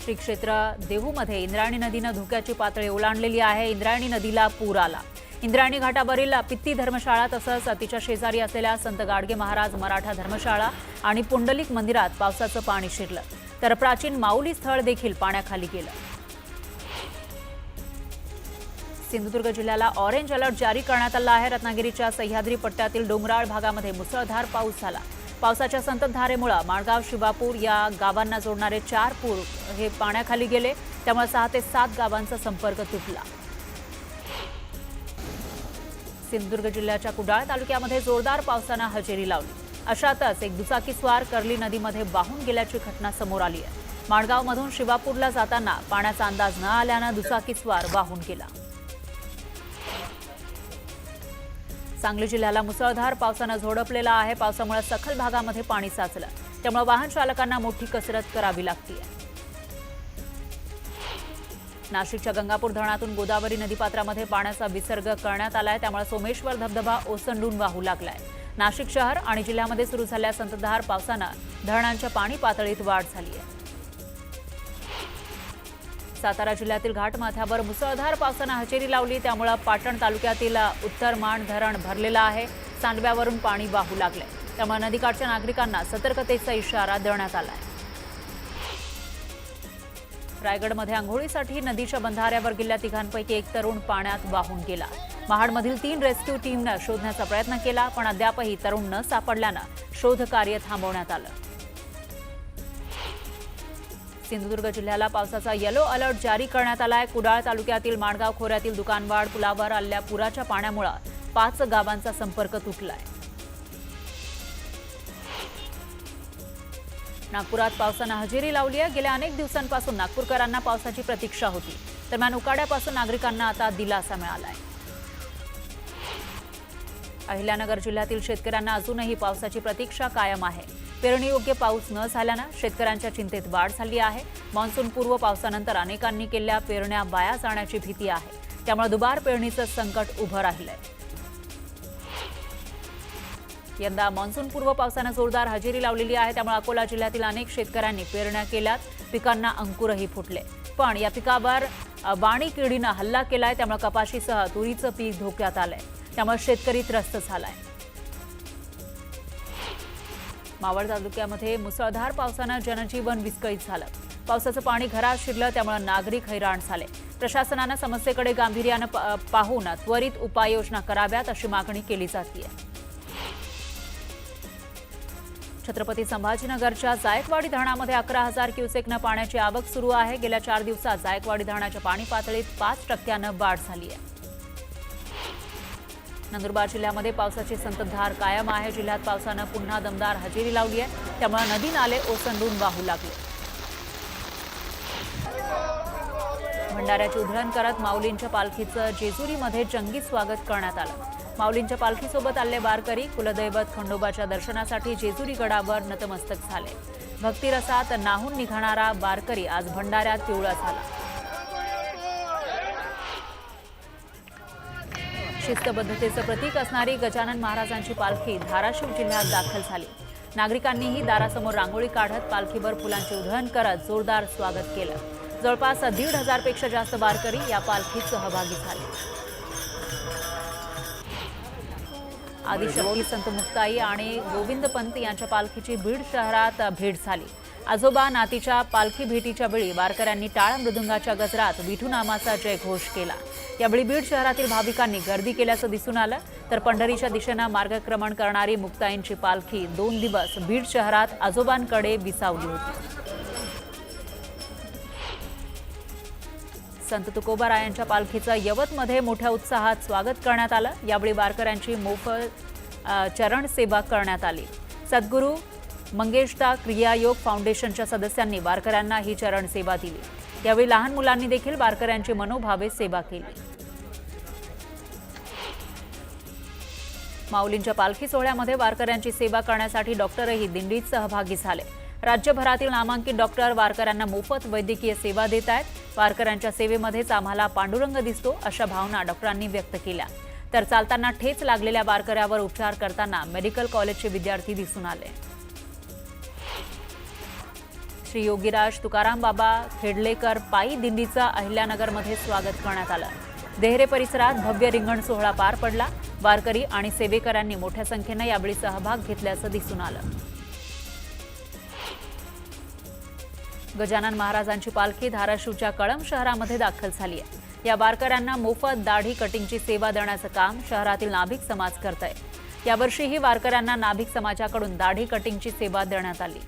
श्री क्षेत्र देहूमध्ये इंद्रायणी नदीनं धोक्याची पातळी ओलांडलेली आहे। इंद्रायणी नदीला पूर आला। इंद्रायणी घाटावरील पित्ती धर्मशाळा तसंच तिच्या शेजारी असलेल्या संत गाडगे महाराज मराठा धर्मशाळा आणि पुंडलिक मंदिरात पावसाचं पाणी शिरलं, तर प्राचीन माऊली स्थळ देखील पाण्याखाली गेलं। सिंधुदुर्ग जिल्ह्याला ऑरेंज अलर्ट जारी करण्यात आला आहे। रत्नागिरीच्या सह्याद्री पट्ट्यातील डोंगराळ भागामध्ये मुसळधार पाऊस झाला। पावसाच्या संततधारेमुळे माळगाव शिवापूर या गावांना जोडणारे 4 पूल हे पाण्याखाली गेले, त्यामुळे 6 ते 7 गावांचा संपर्क तुटला। सिंधुदुर्ग जिल्ह्याच्या कुडाळ तालुक्यामध्ये जोरदार पावसानं हजेरी लावली। अशातच एक दुचाकीस्वार कर्ली नदीमध्ये वाहून गेल्याची घटना समोर आली आहे। माळगावमधून शिवापूरला जाताना पाण्याचा अंदाज न आल्यानं दुचाकीस्वार वाहून गेला। सांगली जिल्ह्याला मुसळधार पावसानं झोडपलेला आहे। पावसामुळे सखल भागामध्ये पाणी साचलं, त्यामुळे वाहन चालकांना मोठी कसरत करावी लागते। नाशिकच्या गंगापूर धरणातून गोदावरी नदीपात्रामध्ये पाण्याचा विसर्ग करण्यात आलाय, त्यामुळे सोमेश्वर धबधबा ओसंडून वाहू लागलाय। नाशिक शहर आणि जिल्ह्यामध्ये सुरू झालेल्या संततधार पावसानं धरणांच्या पाणी पातळीत वाढ झाली आहे। सातारा जिल्ह्यातील घाटमाथ्यावर मुसळधार पावसानं हजेरी लावली, त्यामुळे पाटण तालुक्यातील उत्तर मान धरण भरलेलं आहे। सांडव्यावरून पाणी वाहू लागले, त्यामुळे नदीकाठच्या नागरिकांना सतर्कतेचा इशारा देण्यात आलाय। रायगडमध्ये आंघोळीसाठी नदीच्या बंधाऱ्यावर गेलेल्या 3 एक तरुण पाण्यात वाहून गेला। महाडमधील 3 रेस्क्यू टीमनं शोधण्याचा प्रयत्न केला, पण अद्यापही तरुण न सापडल्यानं शोध कार्य थांबवण्यात आलं। सिंधुदुर्ग जिल्ह्याला पावसाचा येलो अलर्ट जारी करण्यात आलाय। कुडाळ तालुक्यातील माणगाव खोऱ्यातील दुकानवाड पुलावर आलेल्या पुराच्या पाण्यामुळे 5 गावांचा संपर्क तुटलाय। नागपुरात पावसानं हजेरी लावली आहे। गेल्या अनेक दिवसांपासून नागपूरकरांना पावसाची प्रतीक्षा होती, दरम्यान उकाड्यापासून नागरिकांना आता दिलासा मिळालाय। अहिल्यानगर जिल्ह्यातील शेतकऱ्यांना अजूनही पावसाची प्रतीक्षा कायम आहे। पेरणीयोग्य पाऊस न झाल्यानं शेतकऱ्यांच्या चिंतेत वाढ झाली आहे। मान्सूनपूर्व पावसानंतर अनेकांनी केलेल्या पेरण्या वाया जाण्याची भीती आहे, त्यामुळे दुबार पेरणीचं संकट उभं राहिलंय। यंदा मान्सूनपूर्व पावसानं जोरदार हजेरी लावलेली आहे, त्यामुळे अकोला जिल्ह्यातील अनेक शेतकऱ्यांनी पेरण्या केल्यात, पिकांना अंकुरही फुटले, पण या पिकावर वाणी किडीनं हल्ला केलाय, त्यामुळे कपाशीसह तुरीचं पीक धोक्यात आलंय, त्यामुळे शेतकरी त्रस्त झालाय। मावळ तालुक्यामध्ये मुसळधार पावसानं जनजीवन विस्कळीत झालं। पावसाचं पाणी घरात शिरलं, त्यामुळे नागरिक हैराण झाले। प्रशासनानं समस्येकडे गांभीर्यानं पाहून त्वरित उपाययोजना कराव्यात अशी मागणी केली जाते। छत्रपती संभाजीनगरच्या जायकवाडी धरणामध्ये 11,000 क्युसेकनं पाण्याची आवक सुरू आहे। गेल्या 4 दिवसात जायकवाडी धरणाच्या पाणी पातळीत 5% वाढ झाली आहे। नंदुरबार जिल्ह्यामध्ये पावसाची संततधार कायम आहे। जिल्ह्यात पावसानं पुन्हा दमदार हजेरी लावली आहे, त्यामुळे नदी नाले ओसंडून वाहू लागले। भंडाऱ्याची उधळण करत माऊलींच्या पालखीचं जेजुरीमध्ये जंगी स्वागत करण्यात आलं। माऊलींच्या पालखीसोबत आलेले वारकरी कुलदैवत खंडोबाच्या दर्शनासाठी जेजुरी गडावर नतमस्तक झाले। भक्तिरसात नाहून निघणारा वारकरी आज भंडाऱ्यात पिवळा झाला। शिस्तबद्धतेचं प्रतीक असणारी गजानन महाराजांची पालखी धाराशिव जिल्ह्यात दाखल झाली। नागरिकांनीही दारासमोर रांगोळी काढत पालखीवर फुलांची उधळण करत जोरदार स्वागत केलं। जवळपास 1,500 पेक्षा जास्त वारकरी या पालखीत सहभागी झाले। आदिशक्ती संत मुक्ताई आणि गोविंद पंत यांच्या पालखीची बीड शहरात भेट झाली। आजोबा नातीच्या पालखी भेटीच्या वेळी वारकऱ्यांनी टाळ मृदुंगाच्या गजरात विठू नामाचा जयघोष केला। यावेळी बीड शहरातील भाविकांनी गर्दी केल्याचं दिसून आलं, तर पंढरीच्या दिशेनं मार्गक्रमण करणारी मुक्ताईंची पालखी 2 दिवस बीड शहरात आजोबांकडे विसावली होती। संत तुकोबारायांच्या पालखीचं यवतमध्ये मोठ्या उत्साहात स्वागत करण्यात आलं। यावेळी वारकऱ्यांची मोफत चरण सेवा करण्यात आली। सद्गुरू मंगेशदा क्रियायोग फाउंडेशनच्या सदस्यांनी वारकऱ्यांना ही चरण सेवा दिली। यावेळी लहान मुलांनी देखील वारकऱ्यांची मनोभावे सेवा केली। माऊलींच्या पालखी सोहळ्यामध्ये वारकऱ्यांची सेवा करण्यासाठी डॉक्टरही दिंडीत सहभागी झाले। राज्यभरातील नामांकित डॉक्टर वारकऱ्यांना मोफत वैद्यकीय सेवा देत आहेत। वारकऱ्यांच्या सेवेमध्येच आम्हाला पांडुरंग दिसतो अशा भावना डॉक्टरांनी व्यक्त केल्या। तर चालताना ठेच लागलेल्या वारकऱ्यावर उपचार करताना मेडिकल कॉलेजचे विद्यार्थी दिसून आले। श्री योगीराज तुकाराम बाबा खेडलेकर पायी दिंडीचं अहिल्यानगरमध्ये स्वागत करण्यात आलं। देहरे परिसरात भव्य रिंगण सोहळा पार पडला। वारकरी आणि सेवेकरांनी मोठ्या संख्येने यावेळी सहभाग घेतल्याचं दिसून आलं। गजानन महाराजांची पालखी धाराशिवच्या कळंब शहरामध्ये दाखल झाली आहे। या वारकऱ्यांना मोफत दाढी कटिंगची सेवा देण्याचं काम शहरातील नाभिक समाज करत आहे। यावर्षीही वारकऱ्यांना नाभिक समाजाकडून दाढी कटिंगची सेवा देण्यात आली।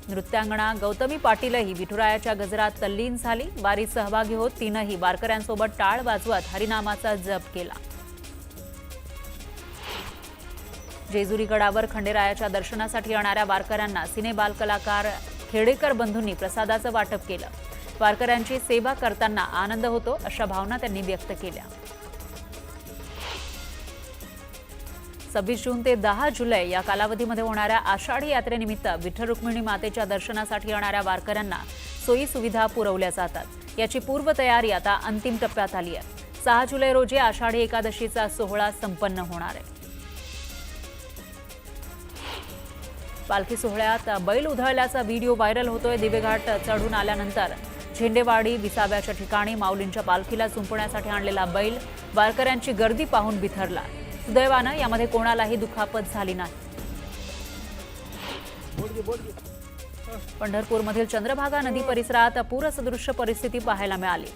नृत्यांगणा गौतमी पाटीलही विठुरायाच्या गजरात तल्लीन झाली। वारीत सहभागी होत तिनंही वारकऱ्यांसोबत टाळ वाजवत हरिनामाचा जप केला। जेजुरी गडावर खंडेरायाच्या दर्शनासाठी येणाऱ्या वारकऱ्यांना सिनेबाल कलाकार खेडेकर बंधूंनी प्रसादाचं वाटप केलं। वारकऱ्यांची सेवा करताना आनंद होतो अशा भावना त्यांनी व्यक्त केल्या। 26 जून ते 10 जुलै या कालावधीमध्ये होणाऱ्या आषाढी यात्रेनिमित्त विठ्ठल रुक्मिणी मातेच्या दर्शनासाठी येणाऱ्या वारकऱ्यांना सोयी सुविधा पुरवल्या जातात। याची पूर्वतयारी आता अंतिम टप्प्यात आली आहे। 6 जुलै रोजी आषाढी एकादशीचा सोहळा संपन्न होणार आहे। पालखी सोहळ्यात बैल उधळल्याचा व्हिडिओ व्हायरल होतोय। दिवेघाट चढून आल्यानंतर झेंडेवाडी विसाव्याच्या ठिकाणी माऊलींच्या पालखीला चुंपण्यासाठी आणलेला बैल वारकऱ्यांची गर्दी पाहून बिथरला। सुदैवानं यामध्ये कोणालाही दुखापत झाली नाही। पंढरपूरमधील चंद्रभागा नदी परिसरात पूरसदृश्य परिस्थिती पाहायला मिळाली।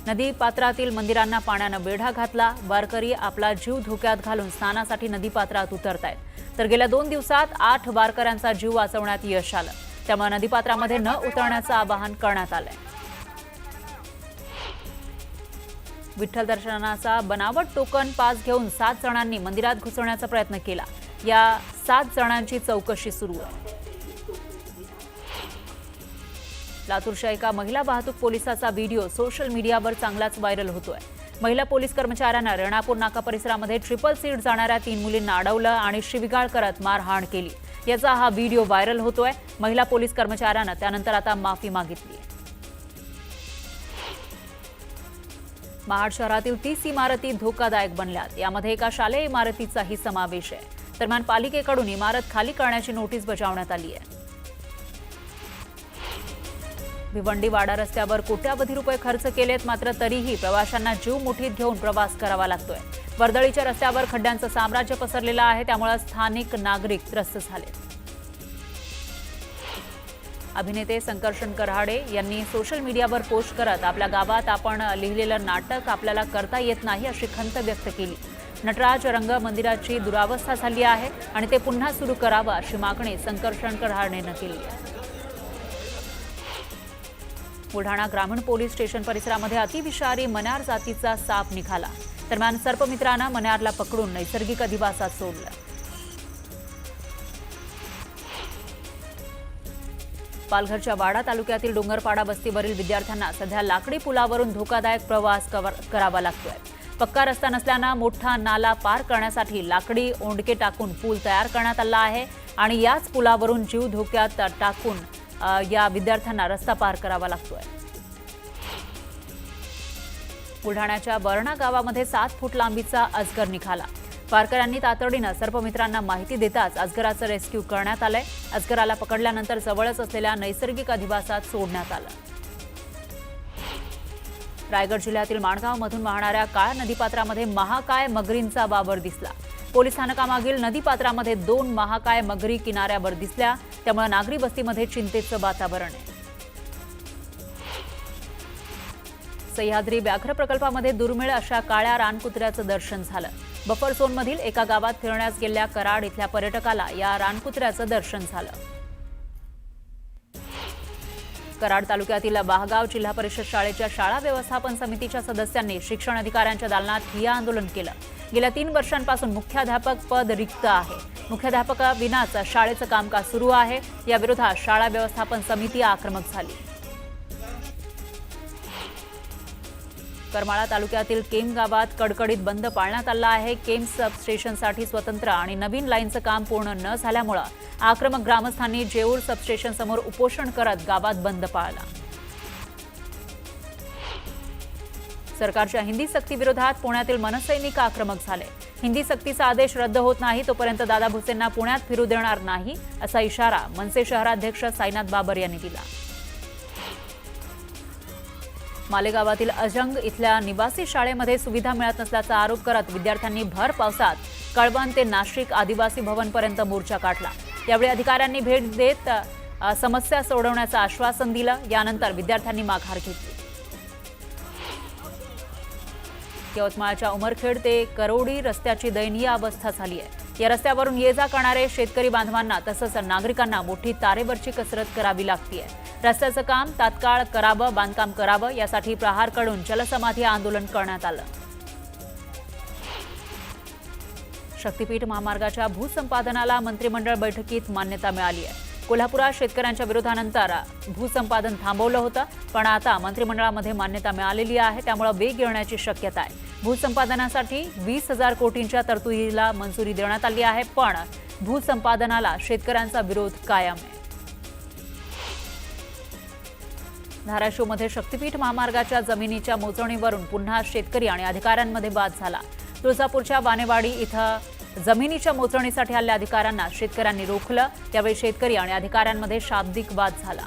नदी पात्रातील मंदिरांना पाण्यानं वेढा घातला। वारकरी आपला जीव धोक्यात घालून स्नानासाठी नदी पात्रात उतरतायत। तर गेल्या 2 दिवसात 8 वारकऱ्यांचा जीव वाचवण्यात यश आलं। त्यामुळे नदीपात्रामध्ये न उतरण्याचं आवाहन करण्यात आलंय। विठ्ठल दर्शनाचा बनावट टोकन पास घेऊन 7 जणांनी मंदिरात घुसण्याचा प्रयत्न केला। या 7 जणांची चौकशी सुरू आहे। लातूरच्या एका महिला वाहतूक पोलिसाचा व्हिडिओ सोशल मीडियावर चांगलाच व्हायरल होतोय। महिला पोलीस कर्मचाऱ्यांना रेणापूर नाका परिसरामध्ये ट्रिपल सीट जाणाऱ्या 3 मुलींना अडवलं आणि शिवीगाळ करत मारहाण केली। याचा हा व्हिडिओ व्हायरल होतोय। महिला पोलीस कर्मचाऱ्यांना त्यानंतर आता माफी मागितली। महाड शहरातील 30 इमारती धोकादायक बनल्यात। यामध्ये एका शालेय इमारतीचाही समावेश आहे। दरम्यान पालिकेकडून इमारत खाली करण्याची नोटीस बजावण्यात आली आहे। भिवंडी वाडा रस्त्यावर कोट्यावधी रुपये खर्च केलेत, मात्र तरीही प्रवाशांना जीव मुठीत घेऊन प्रवास करावा लागतोय। वर्दळीच्या रस्त्यावर खड्ड्यांचं साम्राज्य पसरलेलं आहे, त्यामुळे स्थानिक नागरिक त्रस्त झाले। अभिनेते संकर्षण कराडे यांनी सोशल मीडियावर पोस्ट करत आपल्या गावात आपण लिहिलेलं नाटक आपल्याला करता येत नाही अशी खंत व्यक्त केली। नटराज रंग मंदिराची दुरावस्था झाली आहे आणि ते पुन्हा सुरू करावं अशी मागणी संकर्षण कराडेनं केली आहे। बुलढाणा ग्रामीण पोलीस स्टेशन परिसरामध्ये अतिविषारी मण्यार जातीचा साप निघाला। दरम्यान सर्पमित्रानं मण्यारला पकडून नैसर्गिक अधिवासात सोडलं। पालघरच्या वाडा तालुक्यातील डोंगरपाडा वस्तीवरील विद्यार्थ्यांना सध्या लाकडी पुलावरून धोकादायक प्रवास करावा लागतोय। पक्का रस्ता नसल्यानं मोठा नाला पार करण्यासाठी लाकडी ओंडके टाकून पूल तयार करण्यात आला आहे आणि याच पुलावरून जीव धोक्यात टाकून या विद्यार्थ्यांना रस्ता पार करावा लागतोय। बुलढाण्याच्या बरणा गावामध्ये 7 फूट लांबीचा अजगर निघाला। वारकऱ्यांनी तातडीनं सर्पमित्रांना माहिती देताच अजगराचं रेस्क्यू करण्यात आलंय। अजगराला पकडल्यानंतर जवळच असलेल्या नैसर्गिक अधिवासात सोडण्यात आलं। रायगड जिल्ह्यातील माणगावमधून वाहणाऱ्या काळा नदीपात्रामध्ये महाकाय मगरींचा वावर दिसला। पोलीस स्थानकामागील नदीपात्रामध्ये 2 महाकाय मगरी किनाऱ्यावर दिसल्या, त्यामुळे नागरी वस्तीमध्ये चिंतेचं वातावरण आहे। सह्याद्री व्याघ्र प्रकल्पामध्ये दुर्मिळ अशा काळ्या रानकुत्र्याचं दर्शन झालं। बफर झोनमधील एका गावात फिरण्यास गेलेल्या कराड इथल्या पर्यटकाला या रानकुत्र्याचं दर्शन झालं। कराड तालुक्यातील बाहगाव जिल्हा परिषद शाळेच्या शाळा व्यवस्थापन समितीच्या सदस्यांनी शिक्षण अधिकाऱ्यांच्या दालनात ठिय्या आंदोलन केलं। गेल्या 3 वर्षांपासून मुख्याध्यापक पद रिक्त आहे। मुख्याध्यापकाविनाच शाळेचं कामकाज सुरू आहे। या विरोधात शाळा व्यवस्थापन समिती आक्रमक झाली। करमाळा तालुक्यातील केम गावात कडकडीत बंद पाळण्यात आला आहे। केम सबस्टेशनसाठी स्वतंत्र आणि नवीन लाईनचं काम पूर्ण न झाल्यामुळे आक्रमक ग्रामस्थांनी जेऊर सबस्टेशन समोर उपोषण करत गावात बंद पाळला। सरकारच्या हिंदी सक्तीविरोधात पुण्यातील मनसैनिक आक्रमक झाले। हिंदी सक्तीचा आदेश रद्द होत नाही तोपर्यंत दादा भुसेंना पुण्यात फिरू देणार नाही असा इशारा मनसे शहराध्यक्ष साईनाथ बाबर यांनी दिला. मालेगावातील अजंग इथल्या निवासी शाळेमध्ये सुविधा मिळत नसल्याचा आरोप करत विद्यार्थ्यांनी भर पावसात कळवण ते नाशिक आदिवासी भवनपर्यंत मोर्चा काढला. यावेळी अधिकाऱ्यांनी भेट देत समस्या सोडवण्याचं आश्वासन दिलं. यानंतर विद्यार्थ्यांनी माघार घेतली. यवतमाळच्या उमरखेड ते करोडी रस्त्याची दयनीय अवस्था झाली आहे. या रस्त्यावरून ये जा करणारे शेतकरी बांधवांना तसंच नागरिकांना मोठी तारेवरची कसरत करावी लागतीये. रस्त्याचं काम तात्काळ करावं, बांधकाम करावं यासाठी प्रहारकडून जलसमाधी आंदोलन करण्यात आलं. शक्तीपीठ महामार्गाच्या भूसंपादनाला मंत्रिमंडळ बैठकीत मान्यता मिळाली आहे. कोल्हापुरात शेतकऱ्यांच्या विरोधानंतर भूसंपादन थांबवलं होतं, पण आता मंत्रिमंडळामध्ये मान्यता मिळालेली आहे. त्यामुळे वेग येण्याची शक्यता आहे. भूसंपादनासाठी 20,000 कोटींच्या तरतुदीला मंजुरी देण्यात आली आहे, पण भूसंपादनाला शेतकऱ्यांचा विरोध कायम आहे. धाराशिवमध्ये शक्तीपीठ महामार्गाच्या जमिनीच्या मोजणीवरून पुन्हा शेतकरी आणि अधिकाऱ्यांमध्ये वाद झाला. तुळजापूरच्या वानेवाडी इथं जमिनीच्या मोजणीसाठी आलेल्या अधिकाऱ्यांना शेतकऱ्यांनी रोखलं. त्यावेळी शेतकरी आणि अधिकाऱ्यांमध्ये शाब्दिक वाद झाला.